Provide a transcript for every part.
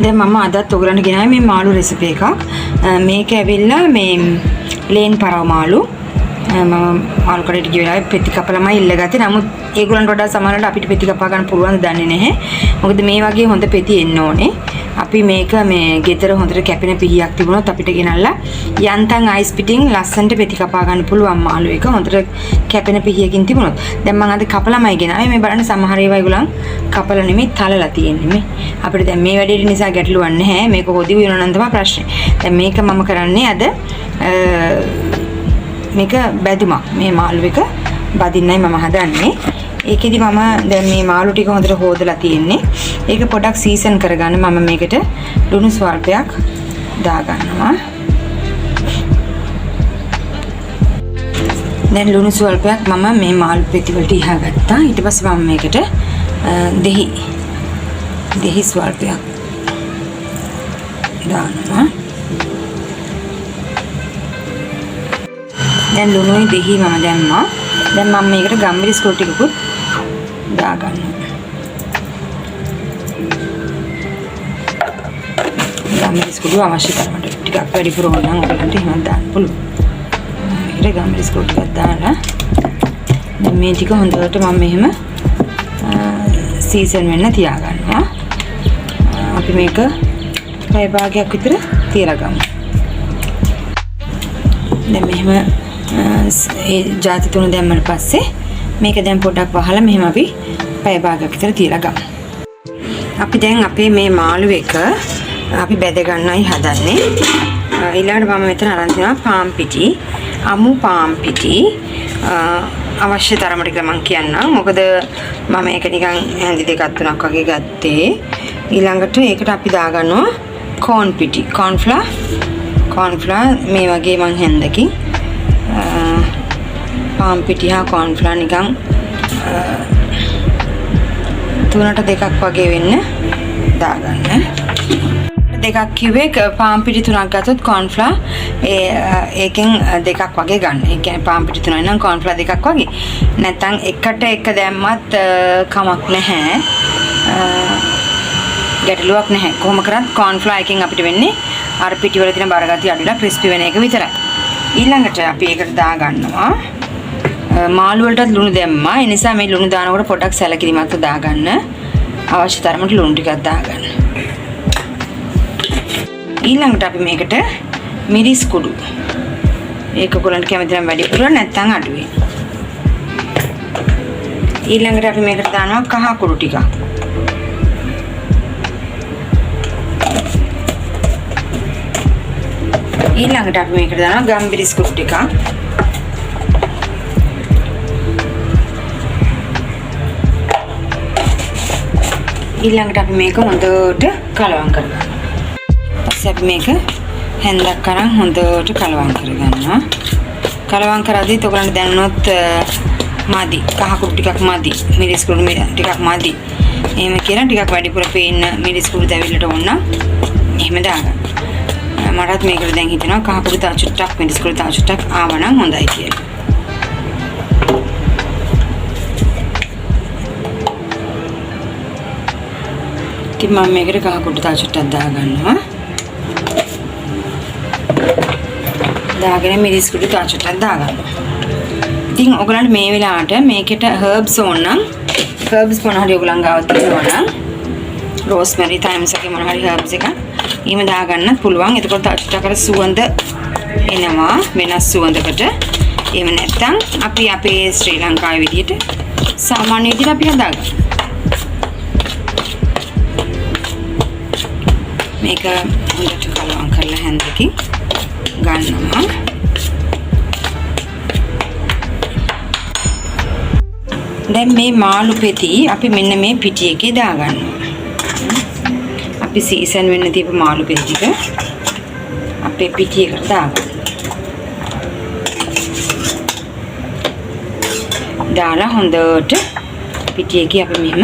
දැන් මම අදත් ඔයගලන්ට ගෙනාවේ මේ මාළු රෙසිපි එකක්. මේක ඇවිල්ලා මේ ලේන් පරව මාළු. මම මාළු කඩේට ගිය වෙලාවේ පෙති කපලමයි ඉල්ලගත්තේ. නමුත් ඒගොල්ලන්ට වඩා සමහරවිට අපිට පෙති කපා ගන්න පුළුවන් දන්නේ නැහැ. මොකද මේ වගේ හොඳ පෙති එන්න ඕනේ. අපි මේක මේ ගෙදර හොඳට කැපෙන පිහියක් තිබුණොත් අපිට ගෙනල්ලා යන්තම් අයිස් පිටින් ලස්සනට පෙති කපා ගන්න පුළුවන් මාළු එක හොඳට කැපෙන පිහියකින් තිබුණොත්. දැන් මම අද කපලාමයි ගෙනාවේ. මේ බලන්න සමහර ඒවා ඒගොල්ලන් කපලා නෙමෙයි තලලා තියෙන්නේ මේ. අපිට දැන් මේ වැඩේට නිසා ගැටලුවක් නැහැ. මේක හොදි වෙනවා නම් තමයි ප්‍රශ්නේ. දැන් මේක මම කරන්නේ අද මේක බැදුමක්. මේ මාළු එක බදින්නයි මම හදන්නේ. ඒකෙදි මම දැන් මේ මාළු ටික හොඳට හොදලා තියෙන්නේ. ඒක පොඩක් සීසන් කරගන්න මම මේකට ලුණු ස්වල්පයක් දාගන්නවා. දැන් ලුණු ස්වල්පයක් මම මේ මාළු පෙති වලට ඉහගත්තා. ඊට පස්සේ මම මේකට දෙහි ස්වල්පයක් දානවා. දැන් ලුණුයි දෙහි මම දැම්මා. දැන් මම මේකට ගම්මිරිස් කුඩු ටිකකුත් දාගන්නවා. ගම්මිරිස් කුඩු අවශ්‍ය තරමට ටිකක් වැඩිපුර ඕන නම් ඔයගලන්ට එහෙම දාන්න පුළුවන්. මේකට ගම්මිරිස් කුඩු ටිකක් දාලා දැන් මේ ටික හොඳට මම මෙහෙම සීසන් වෙන්න තියාගන්නවා. අපි මේක පැය භාගයක් විතර තියලා ගමු. දැන් මෙහෙම ඒ ಜಾති තුන දැම්මට පස්සේ මේක දැන් පොඩ්ඩක් වහලා මෙහෙම අපි පැය භාගයක් විතර තියලා ගමු. අපි දැන් අපේ මේ මාළු එක අපි බෙද ගන්නයි හදන්නේ. ඊළඟට මම මෙතන අරන් තියනවා පාන් පිටි, අමු පාන් පිටි අවශ්‍ය තරමට කියලා මම කියන්නම්. මොකද මම ඒක නිකන් හැන්දි දෙකක් තුනක් වගේ ගත්තේ. ඊළඟට ඒකට අපි දාගන්නවා කෝන් පිටි, කෝන්ෆ්ලවර් මේ වගේ මං හැන්දකින් පාන් පිටි හා කෝන්ෆ්ලවර් නිකන් තුනට දෙකක් වගේ වෙන්න දාගන්න. දෙකක් කිව්වේ පාන් පිටි තුනක් ගත්තොත් කෝන්ෆ්ලවර් ඒකෙන් දෙකක් වගේ ගන්න. ඒ කියන්නේ පාන් පිටි තුනයි නම් කෝන්ෆ්ලවර් දෙකක් වගේ. නැත්නම් එකට එක දැම්මත් කමක් නැහැ. ගැටලුවක් නැහැ. කොහොම කරත් කෝන්ෆ්ලවර් එකෙන් අපිට වෙන්නේ අර පිටි වල තියෙන බරගතිය අඩුලා ක්‍රිස්පි වෙන එක විතරයි. ඊළඟට අපි ඒකට දාගන්නවා මාළු වලටත් ලුණු දැම්මා. ඒ නිසා මේ ලුණු දානකොට පොඩක් සැලකිලිමත්ව දාගන්න. අවශ්‍ය තරමට ලුණු ටිකක් දාගන්න. ඊළඟට අපි මේකට මිරිස් කුඩු. ඒක ඔයගොල්ලන්ට කැමති නම් වැඩිපුර නැත්නම් අඩුවේ. ඊළඟට අපි මේකට දානවා කහ කුඩු ටිකක්. ඊළඟට අපි මේකට දානවා ගම්මිරිස් කුඩු ටිකක්. ඊළඟට අපි මේක හොඳට කලවම් කරගන්නවා. ඊපස්සේ අපි මේක හැන්දක් අරන් හොඳට කලවම් කරගන්නවා. කලවම් කරද්දී ඔයගලන්ට දැනුනොත් මදි. කහ කුඩු ටිකක් මදි. මිරිස් කුඩු ටිකක් මදි. එහෙම කියලා ටිකක් වැඩිපුර පේන්න මිරිස් කුඩු දැවිල්ලට ඕන නම් එහෙම දාගන්න. මටත් මේකට දැන් හිතෙනවා කහ කුඩු තව චුට්ටක් මිරිස් කුඩු තව චුට්ටක් ආවනම් හොඳයි කියලා. ඉතින් මම මේකට කහ කුඩු තව චුට්ටක් දාගන්නවා. දාගෙන මිරිස් කුඩු තව චුට්ටක් දාගන්නවා. ඉතින් ඔයගලන්ට මේ වෙලාවට මේකට හර්බ්ස් ඕන නම් හර්බ්ස් මොන හරි ඔයගලන් ගාව තියෙනවා නම් රෝස්මෙරි තයිම්ස් වගේ මොන හරි හර්බ්ස් එකක් එහෙම දාගන්නත් පුළුවන්. එතකොට තව චුට්ටක් අර සුවඳ එනවා වෙනස් සුවඳකට. එහෙම නැත්නම් අපි අපේ ශ්‍රී ලංකාවේ විදියට සාමාන්‍ය විදියට අපි හදාගන්න. මේක හොඳට කලවම් කරලා හැන්දකින් ගන්නවා. දැන් මේ මාළු පෙති අපි මෙන්න මේ පිටි එකේ දාගන්නවා. අපි සීසන් වෙන්න තියපු මාළු පෙති ටික අපේ පිටි එකට දාගන්න. දාලා හොඳට පිටි එකේ අපි මෙහෙම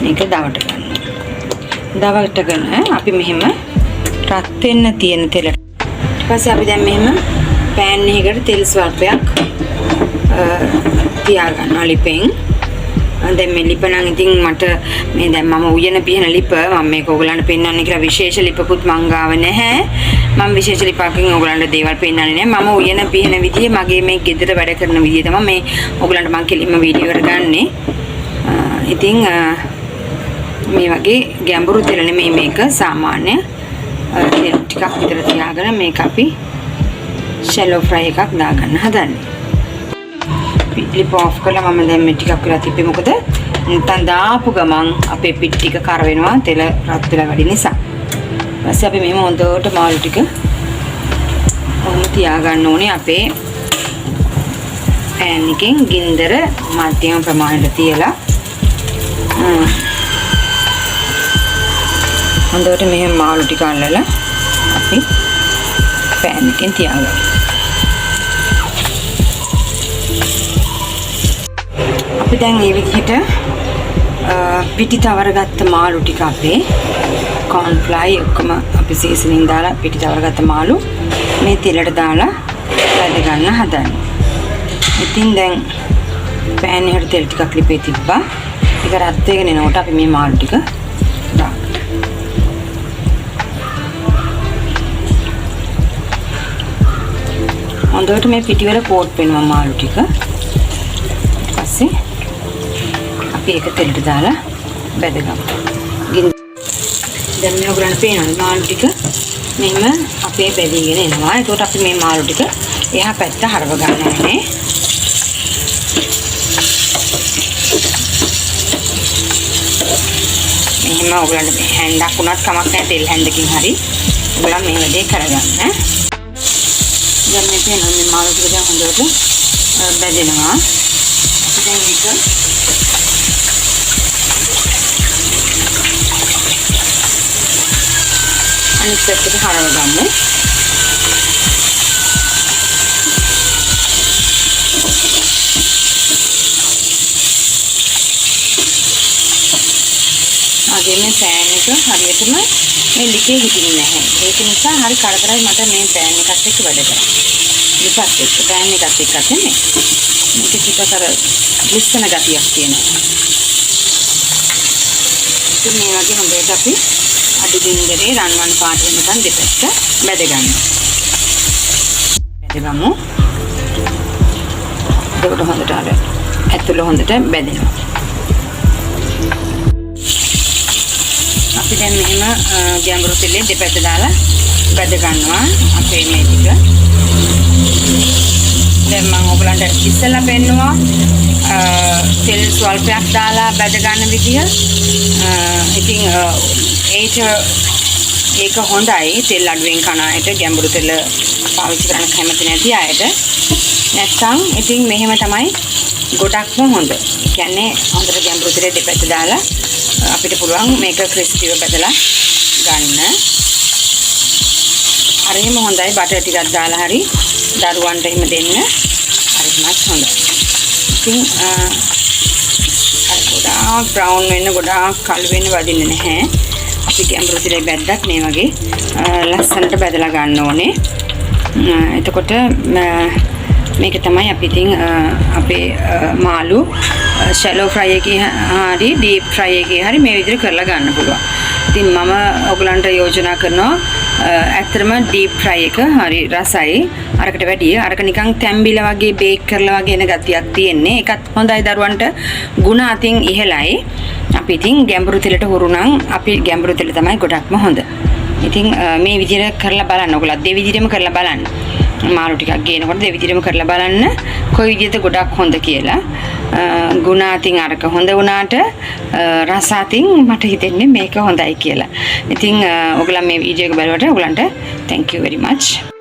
මේක දවට ගන්නවා. දවටගෙන අපි මෙහෙම රත් වෙන්න තියෙන තෙල. ඊට පස්සේ අපි දැන් මෙහෙම පෑන් එකකට තෙල් ස්වල්පයක් තියාගන්නවා ලිපෙන්. දැන් මේ ලිප නම් ඉතින් මට මේ දැන් මම උයන පිහන ලිප මම මේක ඔයගලන්ට පෙන්වන්න කියලා විශේෂ ලිපකුත් මං ගාව නැහැ. මම විශේෂ ලිපකින් ඔයගලන්ට දේවල් පෙන්වන්නේ නැහැ. මම උයන පිහන විදිය මගේ මේ ගෙදර වැඩ කරන විදිය තමයි මේ ඔයගලන්ට මං කෙලින්ම වීඩියෝ එකට ගන්නෙ. ඉතින් මේ වගේ ගැඹුරු තෙල නෙමෙයි මේක සාමාන්‍ය තෙල් ටිකක් විතර තියාගෙන මේක අපි shallow fry එකක් දාගන්න හදන්නේ. ලිප ඔෆ් කරලා මම දැන් මේ ටිකක් වෙලා තිබ්බේ මොකද නැත්නම් දාපු ගමන් අපේ පිටි ටික කර වෙනවා තෙල රත් වෙලා වැඩි නිසා. ඊපස්සේ අපි මේ හොඳට මාළු ටික ඔහොම තියාගන්න ඕනේ අපේ පෑන් එකෙන් ගින්දර මධ්‍යම ප්‍රමාණයට තියලා හොඳට මෙහෙම මාළු ටික අල්ලලා අපි පෑන් එකෙන් තියාගන්න. අපි දැන් මේ විදිහට පිටි තවර ගත්ත මාළු ටික අපේ corn fry ඔක්කොම අපි සීසනින් දාලා පිටි තවර ගත්ත මාළු මේ තෙලට දාලා වැඩ ගන්න හදන්නේ. ඉතින් දැන් පෑන් එකට තෙල් ටිකක් ලිපේ තිබ්බා. ඒක රත් වෙගෙන එනකොට අපි මේ මාළු ටික දාන්න. හොඳට මේ පිටි වල කෝට් වෙනවා මාළු ටික. ඊට පස්සේ අපි ඒක තෙලට දාලා බැදගමු. දැන් මේ ඔයගලන්ට පේනවා මාළු ටික මෙහෙම අපේ බැදීගෙන එනවා. ඒකට අපි මේ මාළු ටික එහා පැත්ත හරව ගන්න ඕනේ. මෙහෙම ඔයගලන්ට හැන්දක් උනත් කමක් නැහැ තෙල් හැන්දකින් හරි. ඔයගලන් මේ වැඩේ කරගන්න. දැන් මේ පේනවා මේ මාළු ටික දැන් හොඳට බැදෙනවා. දැන් මේක අනිත් පැත්තට හරව ගමු. ආගේ මේ පෑන් එක හරියටම මේ ලිපේ හිටින්නේ නැහැ. ඒක නිසා හරි කරදරයි මට මේ පෑන් එකත් එක්ක වැඩ කරන්න. ලිපත් එක්ක පෑන් එකත් එක්ක නෙමෙයි. මේක ටිකක් අර ලිස්සන ගතියක් තියෙනවා. ඉතින් මේ වගේ හොඳට අපි අඩු ගින්දරේ රන්වන් පාට වෙනකන් දෙපැත්ත බැද ගන්නවා. බැදගමු. ඒකට හොඳට අර ඇතුළ හොඳට බැදෙනවා. අපි දැන් මෙහෙම ගැඹුරු තෙලේ දෙපැත්ත දාලා බැද ගන්නවා අපේ මේ ටික. දැන් මම ඔයගලන්ට ඉස්සෙල්ලා පෙන්නුවා තෙල් ස්වල්පයක් දාලා බැද ගන්න විදිය. ඉතින් ඒක හොඳයි තෙල් අඩුවෙන් කන අයට ගැඹුරු තෙල් පාවිච්චි කරන්න කැමති නැති අයට. නැත්නම් ඉතින් මෙහෙම තමයි ගොඩක්ම හොඳ. කියන්නේ හොඳට ගැඹුරු තෙලේ දෙපැත්ත දාලා අපිට පුළුවන් මේක ක්‍රිස්පිව බදලා ගන්න. හරිම හොඳයි බටර් ටිකක් දාලා හරි දරුවන්ට එහෙම දෙන්න. හරිමත් හොඳයි. ඉතින් ගොඩාක් බ්‍රවුන් වෙන්න ගොඩාක් කළු වෙන්න වදින්නේ නැහැ. අපි ගැඹුරු තෙලේ බැද්දත් මේ වගේ ලස්සනට බැදලා ගන්න ඕනේ. එතකොට මේක තමයි අපි ඉතින් අපේ මාළු shallow fry එකේ හරි deep fry එකේ හරි මේ විදිහට කරලා ගන්න පුළුවන්. ඉතින් මම ඔයගලන්ට යෝජනා කරනවා ඇත්තටම deep fry එක හරි රසයි. අරකට වැඩිය අරක නිකන් තැම්බිලා වගේ බේක් කරලා වගේ එන ගතියක් තියෙන්නේ. ඒකත් හොඳයි දරුවන්ට ගුණ අතින් ඉහළයි. අපි ඉතින් ගැඹුරු තෙලට හුරු නම් අපි ගැඹුරු තෙල තමයි ගොඩක්ම හොඳ. ඉතින් මේ විදිහට කරලා බලන්න. ඔයගොල්ලෝ දෙවිදිහටම කරලා බලන්න. මාළු ටිකක් ගේනකොට දෙවිදිහටම කරලා බලන්න කොයි විදිහට ගොඩක් හොඳ කියලා. ගුණ අතින් අරක හොඳ වුණාට රස අතින් මට හිතෙන්නේ මේක හොඳයි කියලා. ඉතින් ඔයගොල්ලෝ මේ වීඩියෝ එක බලුවට ඔයගලන්ට thank you very much.